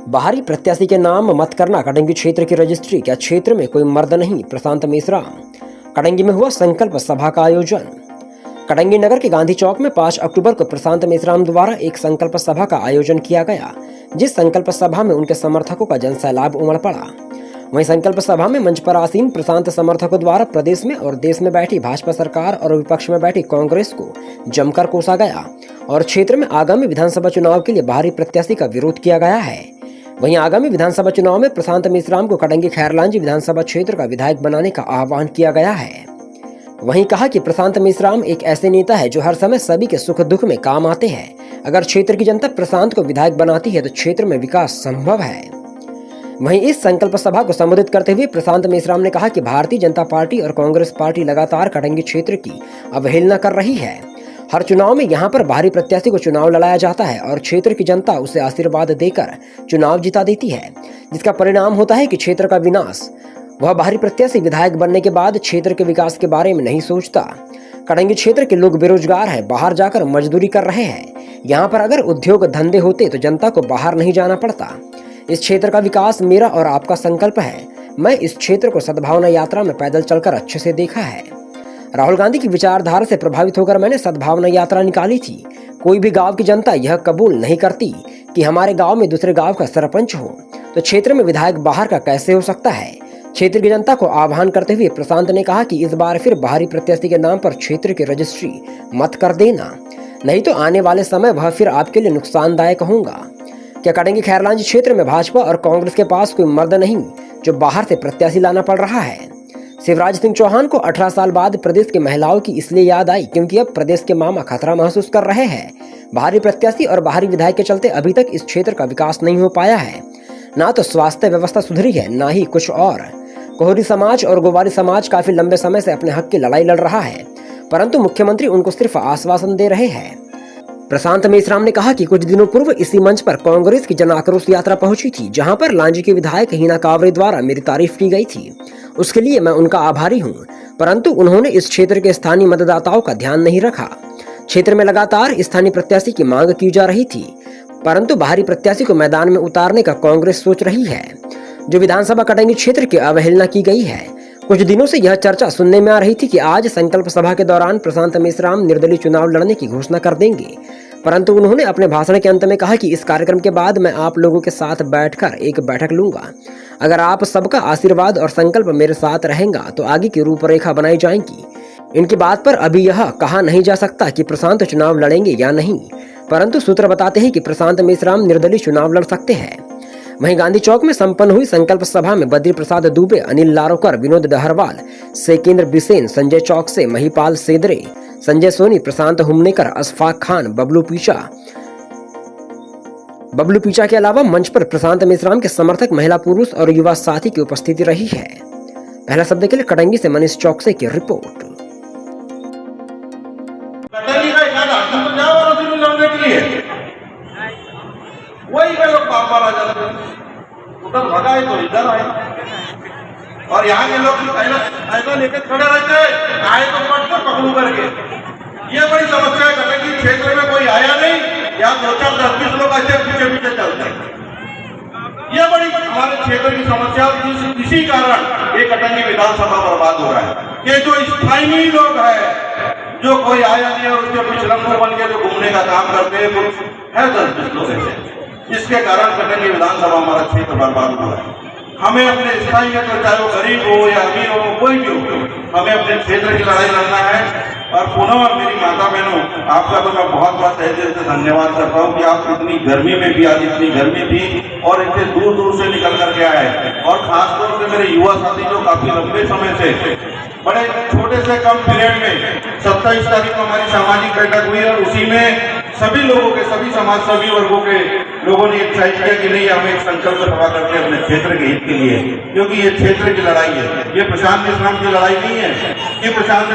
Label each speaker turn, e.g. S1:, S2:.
S1: बाहरी प्रत्याशी के नाम मत करना कटंगी क्षेत्र की रजिस्ट्री, क्या क्षेत्र में कोई मर्द नहीं? प्रशांत मेश्राम। कटंगी में हुआ संकल्प सभा का आयोजन। कटंगी नगर के गांधी चौक में 5 अक्टूबर को प्रशांत मेश्राम द्वारा एक संकल्प सभा का आयोजन किया गया, जिस संकल्प सभा में उनके समर्थकों का जनसैलाब उमड़ पड़ा। वहीं संकल्प सभा में मंच पर आसीन प्रशांत समर्थकों द्वारा प्रदेश में और देश में बैठी भाजपा सरकार और विपक्ष में बैठी कांग्रेस को जमकर कोसा गया और क्षेत्र में आगामी विधानसभा चुनाव के लिए बाहरी प्रत्याशी का विरोध किया गया है। वहीं आगामी विधानसभा चुनाव में प्रशांत मेश्राम को कटंगी खैरलांजी विधानसभा क्षेत्र का विधायक बनाने का आह्वान किया गया है। वहीं कहा कि प्रशांत मेश्राम एक ऐसे नेता है जो हर समय सभी के सुख दुख में काम आते हैं। अगर क्षेत्र की जनता प्रशांत को विधायक बनाती है तो क्षेत्र में विकास संभव है। वहीं इस संकल्प सभा को संबोधित करते हुए प्रशांत मेश्राम ने कहा कि भारतीय जनता पार्टी और कांग्रेस पार्टी लगातार कटंगी क्षेत्र की अवहेलना कर रही है। हर चुनाव में यहां पर बाहरी प्रत्याशी को चुनाव लड़ाया जाता है और क्षेत्र की जनता उसे आशीर्वाद देकर चुनाव जिता देती है, जिसका परिणाम होता है कि क्षेत्र का विनाश। वह बाहरी प्रत्याशी विधायक बनने के बाद क्षेत्र के विकास के बारे में नहीं सोचता। कटंगी क्षेत्र के लोग बेरोजगार हैं, बाहर जाकर मजदूरी कर रहे हैं। यहाँ पर अगर उद्योग धंधे होते तो जनता को बाहर नहीं जाना पड़ता। इस क्षेत्र का विकास मेरा और आपका संकल्प है। मैं इस क्षेत्र को सद्भावना यात्रा में पैदल चलकर अच्छे से देखा है। राहुल गांधी की विचारधारा से प्रभावित होकर मैंने सद्भावना यात्रा निकाली थी। कोई भी गांव की जनता यह कबूल नहीं करती कि हमारे गांव में दूसरे गांव का सरपंच हो, तो क्षेत्र में विधायक बाहर का कैसे हो सकता है? क्षेत्र की जनता को आह्वान करते हुए प्रशांत ने कहा कि इस बार फिर बाहरी प्रत्याशी के नाम पर क्षेत्र की रजिस्ट्री मत कर देना, नहीं तो आने वाले समय वह फिर आपके लिए नुकसानदायक होगा। क्या कटंगी खैरलांजी क्षेत्र में भाजपा और कांग्रेस के पास कोई मर्द नहीं जो बाहर से प्रत्याशी लाना पड़ रहा है? शिवराज सिंह चौहान को 18 साल बाद प्रदेश की महिलाओं की इसलिए याद आई क्योंकि अब प्रदेश के मामा खतरा महसूस कर रहे हैं। बाहरी प्रत्याशी और बाहरी विधायक के चलते अभी तक इस क्षेत्र का विकास नहीं हो पाया है। ना तो स्वास्थ्य व्यवस्था सुधरी है, ना ही कुछ और। कोहरी समाज और गोवारी समाज काफी लंबे समय से अपने हक की लड़ाई लड़ रहा है, परंतु मुख्यमंत्री उनको सिर्फ आश्वासन दे रहे हैं। प्रशांत मेश्राम ने कहा कि कुछ दिनों पूर्व इसी मंच पर कांग्रेस की जन आक्रोश यात्रा पहुंची थी, जहां पर लांजी के विधायक हीना कांवरे द्वारा मेरी तारीफ की गई थी। उसके लिए मैं उनका आभारी हूं, परंतु उन्होंने इस क्षेत्र के स्थानीय मतदाताओं का ध्यान नहीं रखा। क्षेत्र में लगातार स्थानीय प्रत्याशी की मांग की जा रही थी, परंतु बाहरी प्रत्याशी को मैदान में उतारने का कांग्रेस सोच रही है, जो विधानसभा कटंगी क्षेत्र की अवहेलना की गई है। कुछ दिनों से यह चर्चा सुनने में आ रही थी कि आज संकल्प सभा के दौरान प्रशांत मेश्राम निर्दलीय चुनाव लड़ने की घोषणा कर देंगे, परंतु उन्होंने अपने भाषण के अंत में कहा कि इस कार्यक्रम के बाद मैं आप लोगों के साथ बैठकर एक बैठक लूंगा। अगर आप सबका आशीर्वाद और संकल्प मेरे साथ रहेगा तो आगे की रूपरेखा बनाई जाएगी। इनकी बात पर अभी यह कहा नहीं जा सकता कि प्रशांत चुनाव लड़ेंगे या नहीं, परंतु सूत्र बताते हैं कि प्रशांत मेश्राम निर्दलीय चुनाव लड़ सकते हैं। वहीं गांधी चौक में संपन्न हुई संकल्प सभा में बद्री प्रसाद दुबे, अनिल लारोकर, विनोद डहरवाल, सेकेंद्र बिसेन, संजय चौक से महिपाल सेदरे, संजय सोनी, प्रशांत हुमनेकर, अशफाक खान, बबलू पीचा के अलावा मंच पर प्रशांत मेश्राम के समर्थक, महिला, पुरुष और युवा साथी की उपस्थिति रही है। पहला शब्द के लिए कटंगी से मनीष चौकसे की रिपोर्ट।
S2: कटंगी का इरादा तुम जाओ और उसी में लड़ने के लिए वही के लोग बार बार आ जाते हैं, उधर भगाए तो इधर आए, और यहाँ के लोग ऐसा लेकर खड़े रहते हैं, आए तो पकड़ू करके। ये बड़ी समस्या है। कटंगी क्षेत्र में कोई आया नहीं, या 2-4 10-20 लोग ऐसे पीछे पीछे चलते हैं। ये बड़ी हमारे क्षेत्र की समस्या, इसी कारण ये कटंगी विधानसभा बर्बाद हो रहा है। ये जो स्थानीय लोग हैं, जो कोई आया नहीं और उसके पिछलंगू बन के जो घूमने का काम करते हैं, कुछ है 10-20 लोग ऐसे, जिसके कारण कटंगी विधानसभा हमारा क्षेत्र बर्बाद हुआ है। हमें अपने स्थायी में, चाहे वो गरीब हो या अमीर हो, कोई भी हो, हमें अपने क्षेत्र की लड़ाई लड़ना है। और पुनः मेरी माता बहनों, आपका तो मैं बहुत बहुत तहे दिल से धन्यवाद करता हूँ कि आप इतनी गर्मी में भी, आज इतनी गर्मी थी और इतने दूर दूर से निकल करके आए, और खासतौर से मेरे युवा साथी जो काफी लंबे समय से, बड़े छोटे से कम पीरियड में 27 तारीख को हमारी सामाजिक बैठक हुई और उसी में सभी लोगों के, सभी समाज, सभी वर्गों के लोगों ने एक तय किया कि नहीं, हमें एक संकल्प सभा करके अपने क्षेत्र के हित के लिए, क्योंकि ये क्षेत्र की लड़ाई है, ये प्रशांत मेश्राम की लड़ाई नहीं है, ये प्रशांत